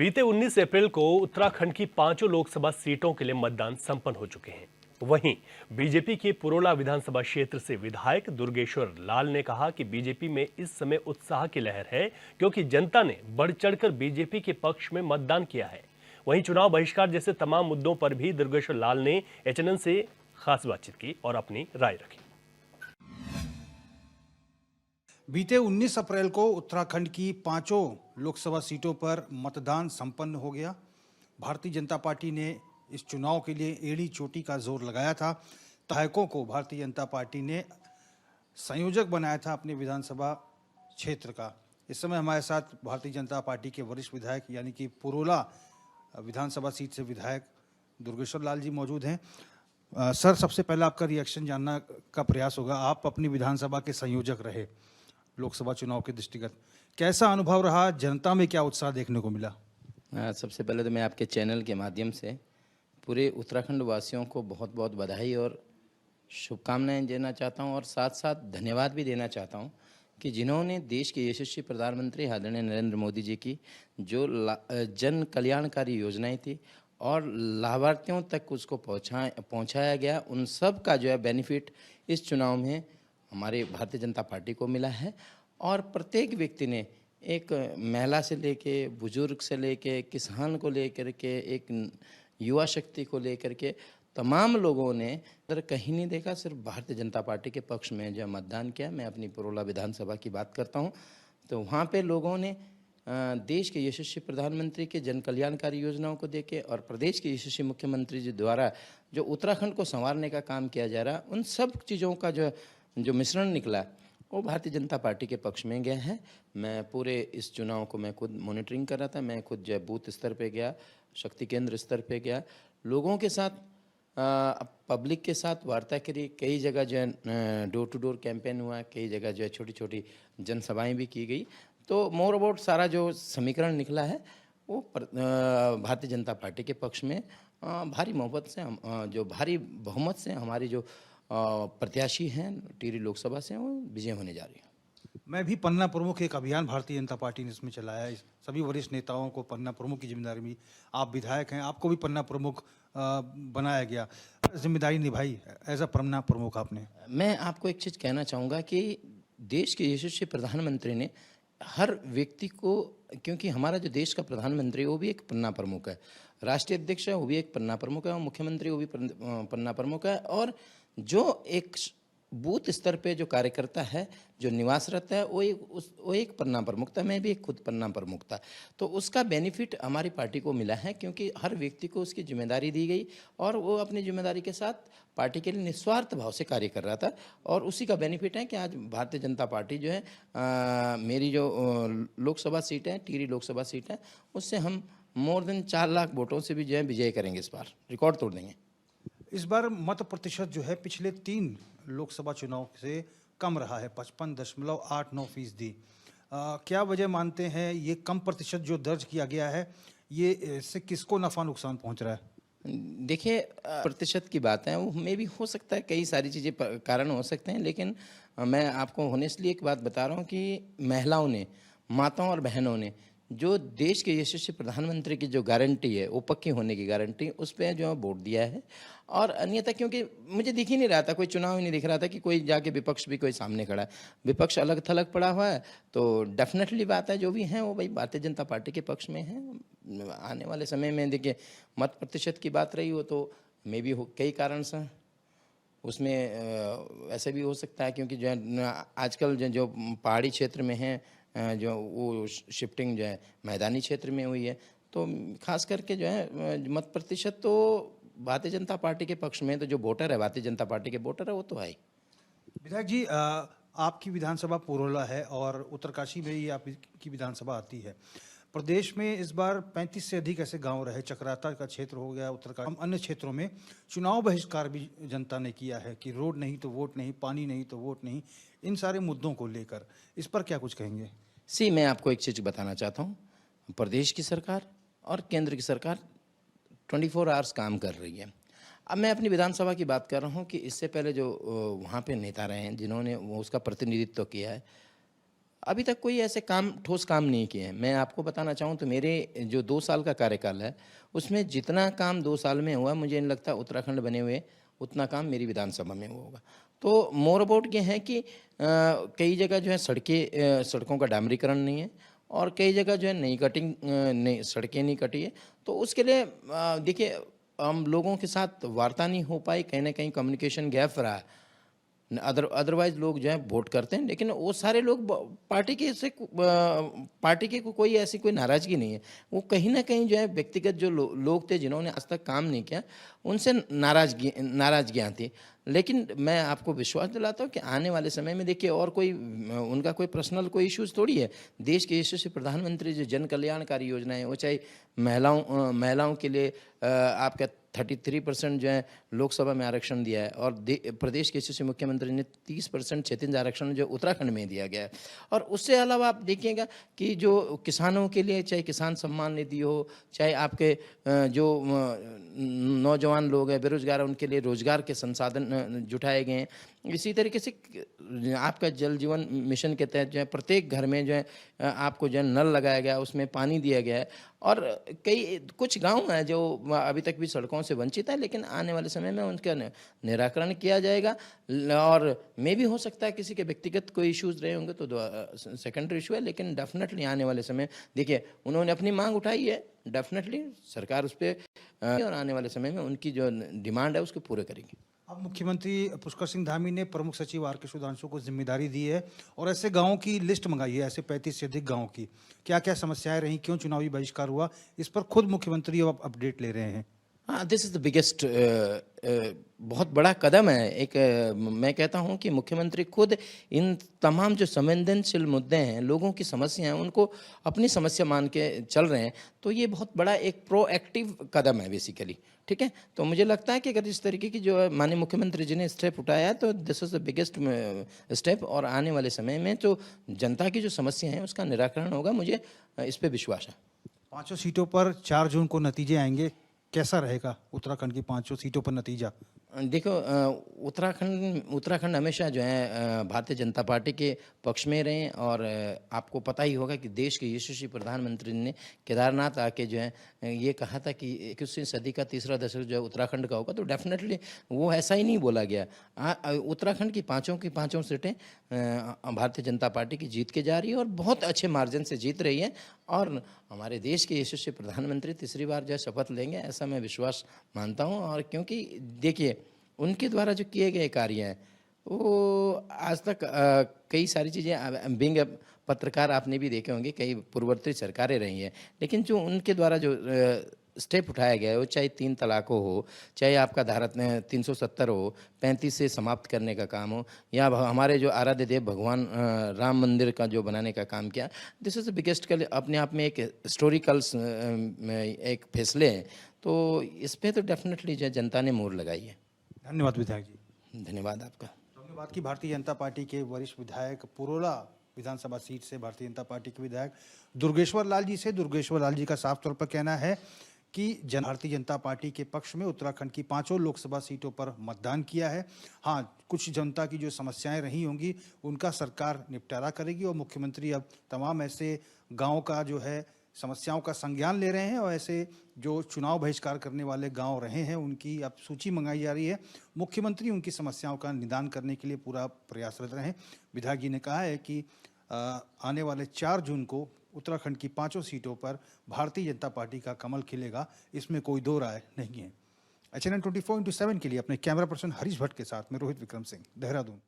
बीते 19 अप्रैल को उत्तराखंड की पांचों लोकसभा सीटों के लिए मतदान संपन्न हो चुके हैं। वहीं बीजेपी के पुरोला विधानसभा क्षेत्र से विधायक दुर्गेश्वर लाल ने कहा कि बीजेपी में इस समय उत्साह की लहर है, क्योंकि जनता ने बढ़ चढ़कर बीजेपी के पक्ष में मतदान किया है। वहीं चुनाव बहिष्कार जैसे तमाम मुद्दों पर भी दुर्गेश्वर लाल ने एचएनएन से खास बातचीत की और अपनी राय रखी। बीते 19 अप्रैल को उत्तराखंड की पांचों लोकसभा सीटों पर मतदान संपन्न हो गया। भारतीय जनता पार्टी ने इस चुनाव के लिए एड़ी चोटी का जोर लगाया था। विधायकों को भारतीय जनता पार्टी ने संयोजक बनाया था अपने विधानसभा क्षेत्र का। इस समय हमारे साथ भारतीय जनता पार्टी के वरिष्ठ विधायक यानी कि पुरोला विधानसभा सीट से विधायक दुर्गेश्वर लाल जी मौजूद हैं। सर, सबसे पहले आपका रिएक्शन जानना का प्रयास होगा। आप अपनी विधानसभा के संयोजक रहे लोकसभा चुनाव के दृष्टिगत, कैसा अनुभव रहा? जनता में क्या उत्साह देखने को मिला? सबसे पहले तो मैं आपके चैनल के माध्यम से पूरे उत्तराखंड वासियों को बहुत बहुत बधाई और शुभकामनाएं देना चाहता हूं और साथ साथ धन्यवाद भी देना चाहता हूं कि जिन्होंने देश के यशस्वी प्रधानमंत्री आदरणीय नरेंद्र मोदी जी की जो जन कल्याणकारी योजनाएं थी और लाभार्थियों तक उसको पहुंचाया गया, उन सब का जो है बेनिफिट इस चुनाव में हमारे भारतीय जनता पार्टी को मिला है। और प्रत्येक व्यक्ति ने, एक महिला से लेके बुजुर्ग से लेके किसान को लेकर के एक युवा शक्ति को लेकर के तमाम लोगों ने अगर कहीं नहीं देखा, सिर्फ भारतीय जनता पार्टी के पक्ष में जो मतदान किया। मैं अपनी पुरोला विधानसभा की बात करता हूं तो वहाँ पे लोगों ने देश के यशस्वी प्रधानमंत्री के जन कल्याणकारी योजनाओं को देखे और प्रदेश के यशस्वी मुख्यमंत्री जी द्वारा जो उत्तराखंड को संवारने का काम किया जा रहा, उन सब चीज़ों का जो मिश्रण निकला वो भारतीय जनता पार्टी के पक्ष में गया है। मैं पूरे इस चुनाव को मैं खुद मॉनिटरिंग कर रहा था। मैं खुद जो बूथ स्तर पे गया, शक्ति केंद्र स्तर पे गया, लोगों के साथ पब्लिक के साथ वार्ता करी। कई जगह जो है डोर टू डोर कैंपेन हुआ, कई जगह जो है छोटी छोटी जनसभाएं भी की गई। तो मोर अबाउट सारा जो समीकरण निकला है वो भारतीय जनता पार्टी के पक्ष में भारी मोहब्बत से जो भारी बहुमत से हमारी जो प्रत्याशी हैं टिहरी लोकसभा से वो विजय होने जा रही है। मैं भी पन्ना प्रमुख एक अभियान भारतीय जनता पार्टी ने इसमें चलाया है। सभी वरिष्ठ नेताओं को पन्ना प्रमुख की जिम्मेदारी मिली। आप विधायक हैं, आपको भी पन्ना प्रमुख बनाया गया, जिम्मेदारी निभाई एज अ पन्ना प्रमुख आपने। मैं आपको एक चीज़ कहना चाहूँगा कि देश के यशस्वी प्रधानमंत्री ने हर व्यक्ति को, क्योंकि हमारा जो देश का प्रधानमंत्री वो भी एक पन्ना प्रमुख है, राष्ट्रीय अध्यक्ष है वो भी एक पन्ना प्रमुख है और मुख्यमंत्री वो भी पन्ना प्रमुख है, और जो एक बूथ स्तर पे जो कार्यकर्ता है, जो निवासरत है, वो एक पन्ना प्रमुख था। मैं भी एक खुद पन्ना प्रमुख था। तो उसका बेनिफिट हमारी पार्टी को मिला है, क्योंकि हर व्यक्ति को उसकी जिम्मेदारी दी गई और वो अपनी जिम्मेदारी के साथ पार्टी के लिए निस्वार्थ भाव से कार्य कर रहा था। और उसी का बेनिफिट है कि आज भारतीय जनता पार्टी जो है मेरी जो लोकसभा सीट है, टिहरी लोकसभा सीट है, उससे हम मोर देन 4 लाख वोटों से भी जो है विजय करेंगे। इस बार रिकॉर्ड तोड़ देंगे। इस बार मत प्रतिशत जो है पिछले 3 लोकसभा चुनाव से कम रहा है, 55.89%। क्या वजह मानते हैं ये कम प्रतिशत जो दर्ज किया गया है, ये इससे किसको नफा नुकसान पहुंच रहा है? देखिए, प्रतिशत की बात है, वो में भी हो सकता है, कई सारी चीज़ें कारण हो सकते हैं, लेकिन मैं आपको होनेस्टली एक बात बता रहा हूँ कि महिलाओं ने, माताओं और बहनों ने जो देश के यशस्वी प्रधानमंत्री की जो गारंटी है, वो पक्की होने की गारंटी, उस पर जो है वोट दिया है। और अन्यथा क्योंकि मुझे दिख ही नहीं रहा था, कोई चुनाव ही नहीं दिख रहा था कि कोई जाके विपक्ष भी कोई सामने खड़ा है। विपक्ष अलग थलग पड़ा हुआ है, तो डेफिनेटली बात है जो भी है वो भाई भारतीय जनता पार्टी के पक्ष में है। आने वाले समय में देखिए, मत प्रतिशत की बात रही हो तो मे भी कई कारण से उसमें ऐसे भी हो सकता है, क्योंकि जो है आजकल जो पहाड़ी क्षेत्र में है, जो वो शिफ्टिंग जो है मैदानी क्षेत्र में हुई है, तो खास करके जो है मत प्रतिशत तो भारतीय जनता पार्टी के पक्ष में, तो जो वोटर है भारतीय जनता पार्टी के वोटर है वो तो है। विधायक जी, आपकी विधानसभा पुरोला है और उत्तरकाशी में ही आपकी विधानसभा आती है। प्रदेश में इस बार 35 से अधिक ऐसे गांव रहे, चक्राता का क्षेत्र हो गया, उत्तरकाशी, अन्य क्षेत्रों में चुनाव बहिष्कार भी जनता ने किया है कि रोड नहीं तो वोट नहीं, पानी नहीं तो वोट नहीं, इन सारे मुद्दों को लेकर इस पर क्या कुछ कहेंगे? मैं आपको एक चीज़ बताना चाहता हूँ, प्रदेश की सरकार और केंद्र की सरकार 24 आवर्स काम कर रही है। अब मैं अपनी विधानसभा की बात कर रहा हूँ कि इससे पहले जो वहाँ पे नेता रहे हैं, जिन्होंने वो उसका प्रतिनिधित्व किया है, अभी तक कोई ऐसे काम ठोस काम नहीं किए हैं। मैं आपको बताना चाहूँ तो मेरे जो 2 साल का कार्यकाल है, उसमें जितना काम 2 साल में हुआ मुझे नहीं लगता उत्तराखंड बने हुए उतना काम मेरी विधानसभा में हुआ होगा। तो मोर अबाउट ये है कि कई जगह जो है सड़कों का डामरीकरण नहीं है और कई जगह जो है नई कटिंग नई सड़कें नहीं कटी है। तो उसके लिए देखिए हम लोगों के साथ वार्ता नहीं हो पाई, कहीं न कहीं कम्युनिकेशन गैप रहा। अदरवाइज लोग जो है वोट करते हैं, लेकिन वो सारे लोग पार्टी के को कोई ऐसी कोई नाराज़गी नहीं है। वो कहीं ना कहीं जो है व्यक्तिगत जो लोग थे जिन्होंने आज तक काम नहीं किया, उनसे नाराज़गियाँ थी। लेकिन मैं आपको विश्वास दिलाता हूँ कि आने वाले समय में देखिए और कोई उनका कोई पर्सनल कोई इश्यूज़ थोड़ी है। देश के यशस्वी प्रधानमंत्री जो जन कल्याणकारी योजनाएं, वो चाहे महिलाओं के लिए आपका 33% जो है लोकसभा में आरक्षण दिया है और प्रदेश के यशस्वी मुख्यमंत्री ने 30% क्षेत्रीय आरक्षण जो उत्तराखंड में दिया गया है। और उससे अलावा आप देखिएगा कि जो किसानों के लिए चाहे किसान सम्मान निधि हो, चाहे आपके जो नौजवान लोग हैं बेरोजगार, उनके लिए रोजगार के संसाधन जुटाए गए हैं। इसी तरीके से आपका जल जीवन मिशन के तहत जो है प्रत्येक घर में जो है आपको जो है नल लगाया गया, उसमें पानी दिया गया है। और कुछ गांव हैं जो अभी तक भी सड़कों से वंचित है, लेकिन आने वाले समय में उनका निराकरण किया जाएगा। और मे भी हो सकता है किसी के व्यक्तिगत कोई इश्यूज रहे होंगे तो सेकेंडरी इशू है, लेकिन डेफिनेटली आने वाले समय देखिए उन्होंने अपनी मांग उठाई है, डेफिनेटली सरकार उस पर और आने वाले समय में उनकी जो डिमांड है उसको पूरे करेगी। अब मुख्यमंत्री पुष्कर सिंह धामी ने प्रमुख सचिव आर के सुधांशु को जिम्मेदारी दी है और ऐसे गांवों की लिस्ट मंगाई है, ऐसे 35 से अधिक गांवों की। क्या क्या समस्याएं रहीं, क्यों चुनावी बहिष्कार हुआ, इस पर खुद मुख्यमंत्री अब अपडेट ले रहे हैं। हाँ, दिस इज़ द बिगेस्ट बहुत बड़ा कदम है। एक मैं कहता हूँ कि मुख्यमंत्री खुद इन तमाम जो संवेदनशील मुद्दे हैं, लोगों की समस्या हैं, उनको अपनी समस्या मान के चल रहे हैं। तो ये बहुत बड़ा एक प्रोएक्टिव कदम है बेसिकली, ठीक है। तो मुझे लगता है कि अगर इस तरीके की जो माननीय मुख्यमंत्री जी ने स्टेप उठाया है तो this is the biggest step. और आने वाले समय में तो जनता की जो समस्या है उसका निराकरण होगा, मुझे इस पर विश्वास है। 5 सीटों पर 4 जून को नतीजे आएंगे, कैसा रहेगा उत्तराखंड की 5 सीटों पर नतीजा। देखो उत्तराखंड हमेशा जो है भारतीय जनता पार्टी के पक्ष में रहे। और आपको पता ही होगा कि देश के यशस्वी प्रधानमंत्री ने केदारनाथ आके जो है ये कहा था कि 21वीं सदी का तीसरा दशक जो है उत्तराखंड का होगा। तो डेफिनेटली वो ऐसा ही नहीं बोला गया। उत्तराखंड की पाँचों सीटें भारतीय जनता पार्टी की जीत के जा रही है और बहुत अच्छे मार्जिन से जीत रही है। और हमारे देश के यशस्वी प्रधानमंत्री तीसरी बार जो है शपथ लेंगे, ऐसा मैं विश्वास मानता हूँ। और क्योंकि देखिए उनके द्वारा जो किए गए कार्य हैं वो आज तक कई सारी चीज़ें बिंग पत्रकार आपने भी देखे होंगे, कई पूर्ववर्ती सरकारें रही हैं, लेकिन जो उनके द्वारा जो स्टेप उठाया गया है, वो चाहे 3 तलाकों हो, चाहे आपका धारा 370 हो, 35 से समाप्त करने का काम हो, या हमारे जो आराध्य देव भगवान राम मंदिर का जो बनाने का काम किया, दिस इज़ द बिगेस्ट अपने आप में एक हिस्टोरिकल एक फैसले हैं। तो इस पर तो डेफिनेटली जो जनता ने मोहर लगाई है। धन्यवाद विधायक जी। धन्यवाद आपका। तो हमने बात की भारतीय जनता पार्टी के वरिष्ठ विधायक पुरोला विधानसभा सीट से भारतीय जनता पार्टी के विधायक दुर्गेश्वर लाल जी से। दुर्गेश्वर लाल जी का साफ तौर पर कहना है कि भारतीय जनता पार्टी के पक्ष में उत्तराखंड की 5 लोकसभा सीटों पर मतदान किया है। हाँ, कुछ जनता की जो समस्याएं रही होंगी उनका सरकार निपटारा करेगी और मुख्यमंत्री अब तमाम ऐसे गाँव का जो है समस्याओं का संज्ञान ले रहे हैं और ऐसे जो चुनाव बहिष्कार करने वाले गांव रहे हैं उनकी अब सूची मंगाई जा रही है। मुख्यमंत्री उनकी समस्याओं का निदान करने के लिए पूरा प्रयासरत रहे। विधायक जी ने कहा है कि आने वाले 4 जून को उत्तराखंड की 5 सीटों पर भारतीय जनता पार्टी का कमल खिलेगा, इसमें कोई दो राय नहीं है। HNN 24/7 के लिए अपने कैमरा पर्सन हरीश भट्ट के साथ में रोहित विक्रम सिंह, देहरादून।